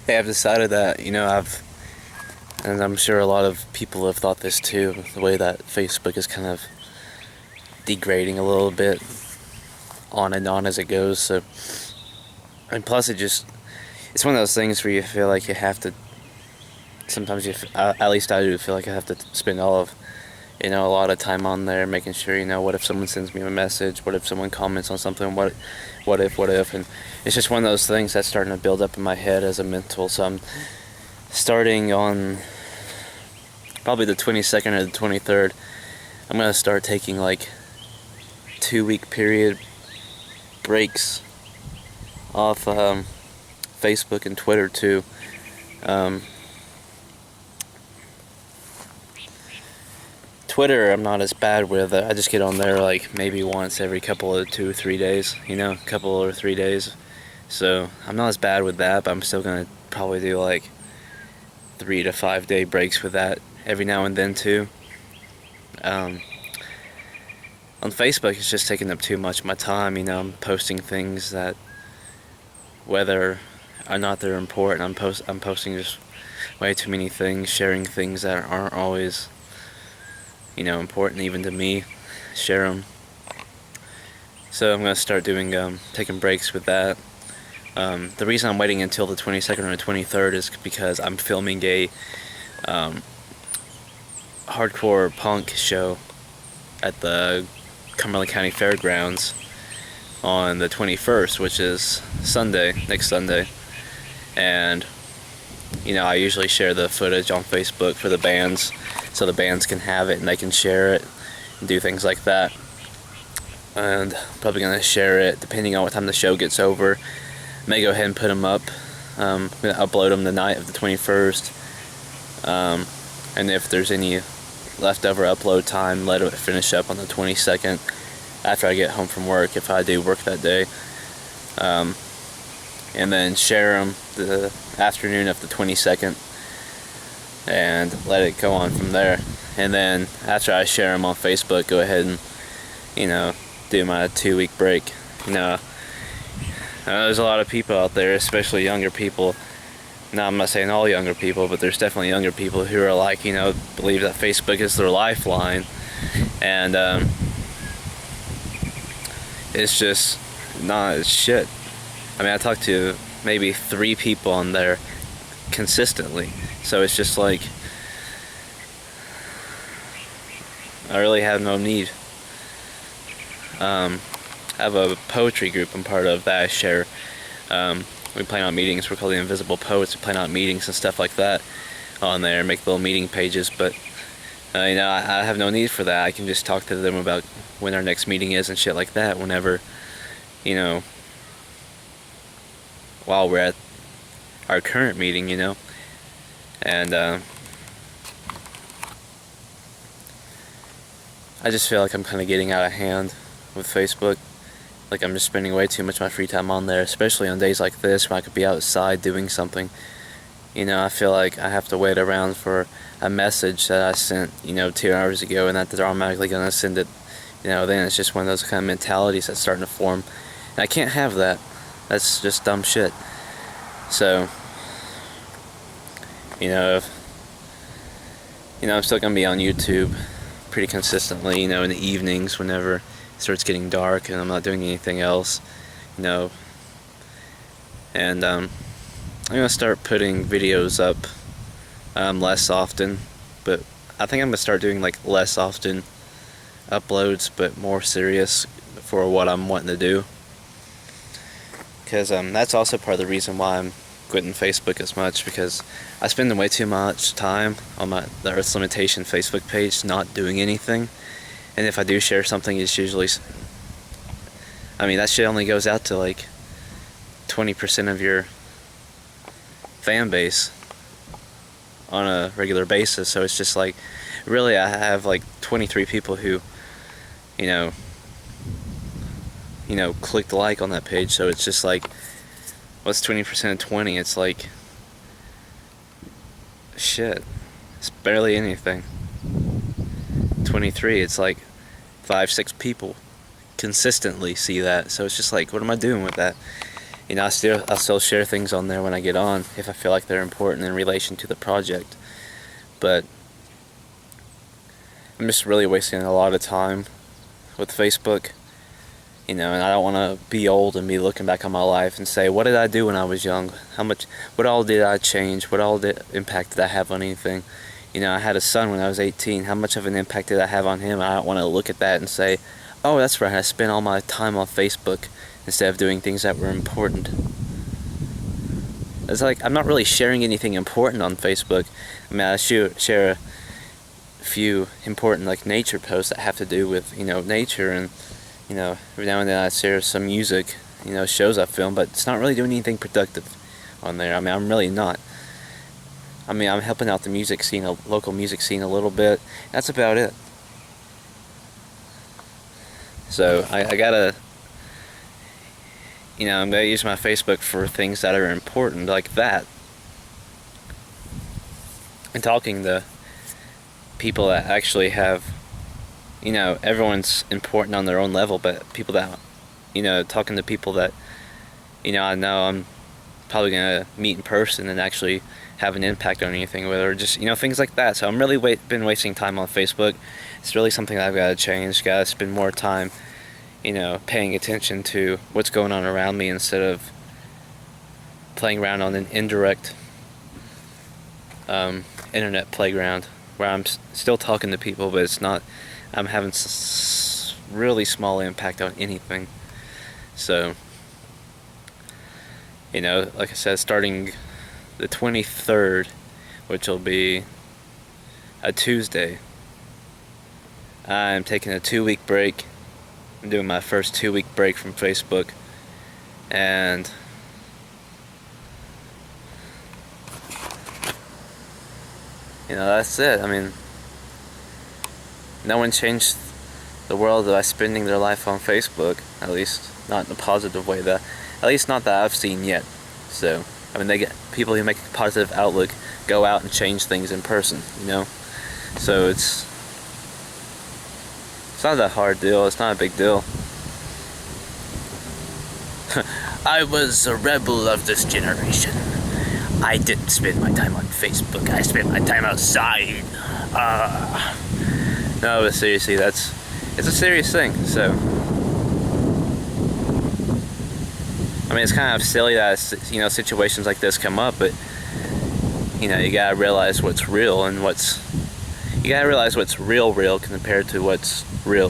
Hey, I've decided that, and I'm sure a lot of people have thought this too, the way that Facebook is kind of degrading a little bit on and on as it goes. So, and plus it's one of those things where you feel like you have to, sometimes at least I do feel like I have to spend a lot of time on there making sure, what if someone sends me a message? What if someone comments on something? What if? And it's just one of those things that's starting to build up in my head as a mental. So I'm starting on probably the 22nd or the 23rd. I'm going to start taking like 2-week period breaks off Facebook and Twitter too. Twitter, I'm not as bad with. I just get on there like maybe once every couple of 2 or 3 days, couple or 3 days. So I'm not as bad with that, but I'm still gonna probably do like 3 to 5 day breaks with that every now and then too. On Facebook, it's just taking up too much of my time. I'm posting things that, whether or not they're important, I'm posting just way too many things, sharing things that aren't always important even to me, share them. So I'm going to start taking breaks with that. The reason I'm waiting until the 22nd or the 23rd is because I'm filming a hardcore punk show at the Cumberland County Fairgrounds on the 21st, which is next Sunday. And I usually share the footage on Facebook for the bands, so the bands can have it and they can share it and do things like that. And I'm probably going to share it depending on what time the show gets over. I may go ahead and put them up. I'm going to upload them the night of the 21st. And if there's any leftover upload time, let it finish up on the 22nd after I get home from work, if I do work that day. And then share them the afternoon of the 22nd and let it go on from there. And then after I share them on Facebook, go ahead and do my 2-week break. I know there's a lot of people out there, especially younger people. Now, I'm not saying all younger people, but there's definitely younger people who are like, believe that Facebook is their lifeline. And it's just not shit. I talk to maybe 3 people on there consistently. So it's just like, I really have no need. I have a poetry group I'm part of that I share. We plan out meetings. We're called the Invisible Poets. We plan out meetings and stuff like that on there, make little meeting pages. But I have no need for that. I can just talk to them about when our next meeting is and shit like that whenever, while we're at our current meeting, and I just feel like I'm kind of getting out of hand with Facebook. Like, I'm just spending way too much of my free time on there, especially on days like this when I could be outside doing something. I feel like I have to wait around for a message that I sent, 2 hours ago, and that they're automatically going to send it. Then it's just one of those kind of mentalities that's starting to form. And I can't have that. That's just dumb shit. So, I'm still going to be on YouTube pretty consistently, in the evenings whenever it starts getting dark and I'm not doing anything else, And I'm going to start putting videos up less often, but I think I'm going to start doing like less often uploads, but more serious for what I'm wanting to do. Because that's also part of the reason why I'm quitting Facebook as much, because I spend way too much time on the Earth's Limitation Facebook page not doing anything. And if I do share something, it's usually, that shit only goes out to like 20% of your fan base on a regular basis. So it's just like, really, I have like 23 people who, clicked like on that page. So it's just like, what's 20% of 20? It's like, shit, it's barely anything. 23, it's like 5-6 people consistently see that. So it's just like, what am I doing with that? I still share things on there when I get on if I feel like they're important in relation to the project. But I'm just really wasting a lot of time with Facebook, and I don't want to be old and be looking back on my life and say, what did I do when I was young? What all did I change? What all impact did I have on anything? I had a son when I was 18. How much of an impact did I have on him? I don't want to look at that and say, oh, that's right, I spent all my time on Facebook instead of doing things that were important. It's like, I'm not really sharing anything important on Facebook. I share a few important, like, nature posts that have to do with, nature, and, every now and then I share some music, shows I film, but it's not really doing anything productive on there. I'm really not. I'm helping out the music scene, local music scene a little bit. That's about it. So I gotta, I'm gonna use my Facebook for things that are important, like that. And talking to people that actually have, everyone's important on their own level, but people that, talking to people that, I know I'm probably gonna meet in person and actually have an impact on anything, whether just things like that. So I'm really been wasting time on Facebook. It's really something that I've got to change. Got to spend more time, paying attention to what's going on around me instead of playing around on an indirect internet playground where I'm still talking to people, but it's not. I'm having really small impact on anything. So, like I said, starting the 23rd, which will be a Tuesday, I'm taking a 2-week break. I'm doing my first 2-week break from Facebook, and that's it. No one changed the world by spending their life on Facebook, at least not in a positive way, at least not that I've seen yet. So they get people who make a positive outlook go out and change things in person, So it's not that hard deal. It's not a big deal. I was a rebel of this generation. I didn't spend my time on Facebook. I spent my time outside. No, but seriously, it's a serious thing. So it's kind of silly that situations like this come up, but you gotta realize what's real and you gotta realize what's real compared to what's real.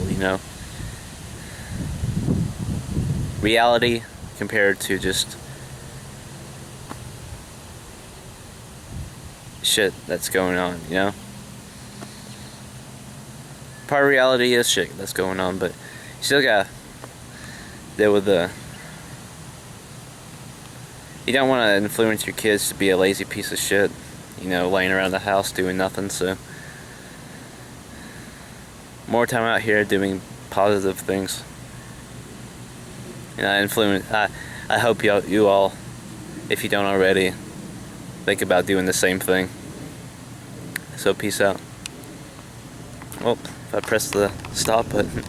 Reality compared to just shit that's going on. Part of reality is shit that's going on, but you still gotta deal with you don't want to influence your kids to be a lazy piece of shit, laying around the house doing nothing. So more time out here doing positive things. I hope you all, if you don't already, think about doing the same thing. So peace out. Well, if I press the stop button.